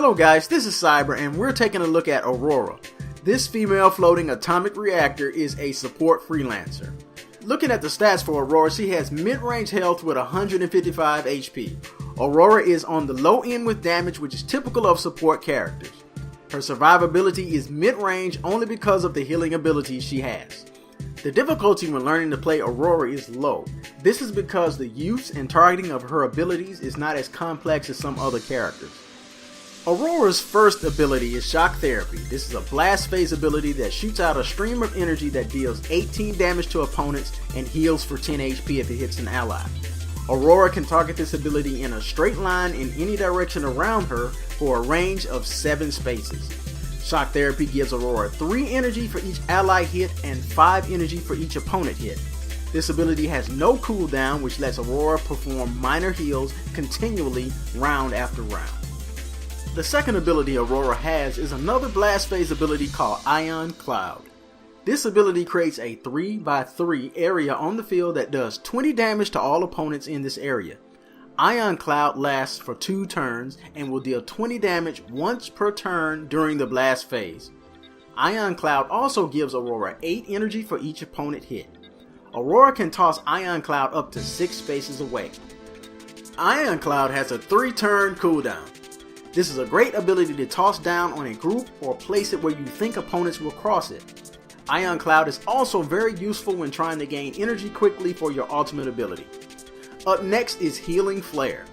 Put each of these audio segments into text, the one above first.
Hello guys, this is Cyber and we're taking a look at Aurora. This female floating atomic reactor is a support freelancer. Looking at the stats for Aurora, she has mid-range health with 155 HP. Aurora is on the low end with damage, which is typical of support characters. Her survivability is mid-range only because of the healing abilities she has. The difficulty when learning to play Aurora is low. This is because the use and targeting of her abilities is not as complex as some other characters. Aurora's first ability is Shock Therapy. This is a blast phase ability that shoots out a stream of energy that deals 18 damage to opponents and heals for 10 HP if it hits an ally. Aurora can target this ability in a straight line in any direction around her for a range of 7 spaces. Shock Therapy gives Aurora 3 energy for each ally hit and 5 energy for each opponent hit. This ability has no cooldown, which lets Aurora perform minor heals continually round after round. The second ability Aurora has is another blast phase ability called Ion Cloud. This ability creates a 3x3 area on the field that does 20 damage to all opponents in this area. Ion Cloud lasts for 2 turns and will deal 20 damage once per turn during the blast phase. Ion Cloud also gives Aurora 8 energy for each opponent hit. Aurora can toss Ion Cloud up to 6 spaces away. Ion Cloud has a 3-turn cooldown. This is a great ability to toss down on a group or place it where you think opponents will cross it. Ion Cloud is also very useful when trying to gain energy quickly for your ultimate ability. Up next is Healing Flare.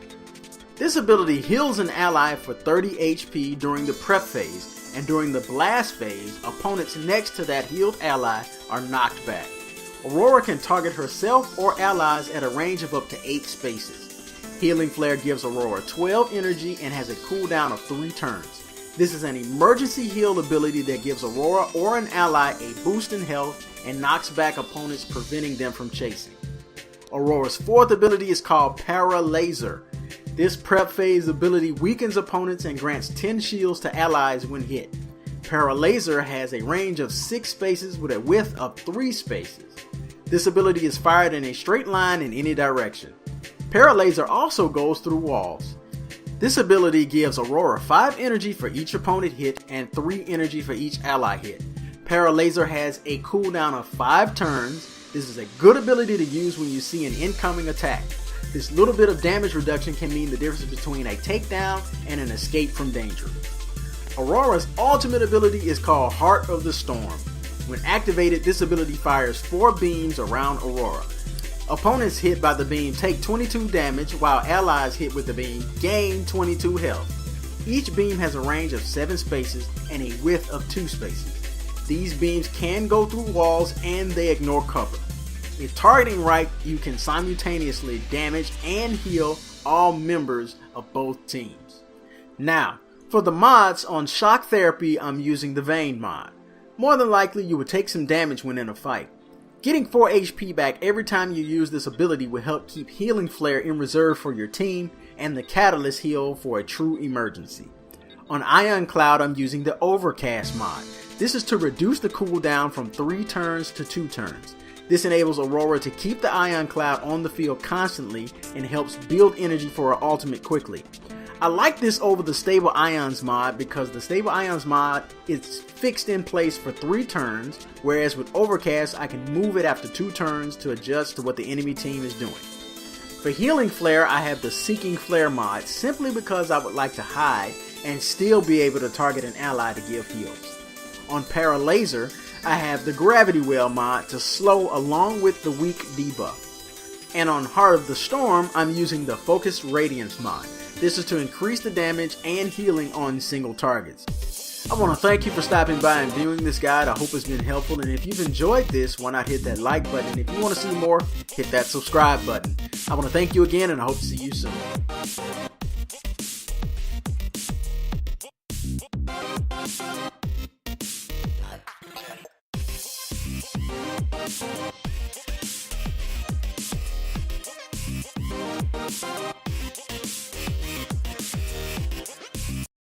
This ability heals an ally for 30 HP during the prep phase, and during the blast phase, opponents next to that healed ally are knocked back. Aurora can target herself or allies at a range of up to 8 spaces. Healing Flare gives Aurora 12 energy and has a cooldown of 3 turns. This is an emergency heal ability that gives Aurora or an ally a boost in health and knocks back opponents, preventing them from chasing. Aurora's fourth ability is called Para-Laser. This prep phase ability weakens opponents and grants 10 shields to allies when hit. Para-Laser has a range of 6 spaces with a width of 3 spaces. This ability is fired in a straight line in any direction. Para-Laser also goes through walls. This ability gives Aurora 5 energy for each opponent hit and 3 energy for each ally hit. Para-Laser has a cooldown of 5 turns. This is a good ability to use when you see an incoming attack. This little bit of damage reduction can mean the difference between a takedown and an escape from danger. Aurora's ultimate ability is called Heart of the Storm. When activated, this ability fires 4 beams around Aurora. Opponents hit by the beam take 22 damage, while allies hit with the beam gain 22 health. Each beam has a range of 7 spaces and a width of 2 spaces. These beams can go through walls and they ignore cover. If targeting right, you can simultaneously damage and heal all members of both teams. Now, for the mods on Shock Therapy, I'm using the Vayne mod. More than likely, you would take some damage when in a fight. Getting 4 HP back every time you use this ability will help keep Healing Flare in reserve for your team and the Catalyst heal for a true emergency. On Ion Cloud, I'm using the Overcast mod. This is to reduce the cooldown from 3 turns to 2 turns. This enables Aurora to keep the Ion Cloud on the field constantly and helps build energy for her ultimate quickly. I like this over the Stable Ions mod because the Stable Ions mod is fixed in place for 3 turns, whereas with Overcast I can move it after 2 turns to adjust to what the enemy team is doing. For Healing Flare, I have the Seeking Flare mod simply because I would like to hide and still be able to target an ally to give heals. On Para-Laser, I have the Gravity Well mod to slow along with the weak debuff. And on Heart of the Storm, I'm using the Focus Radiance mod. This is to increase the damage and healing on single targets. I want to thank you for stopping by and viewing this guide. I hope it's been helpful, and if you've enjoyed this, why not hit that like button, and if you want to see more, hit that subscribe button. I want to thank you again, and I hope to see you soon.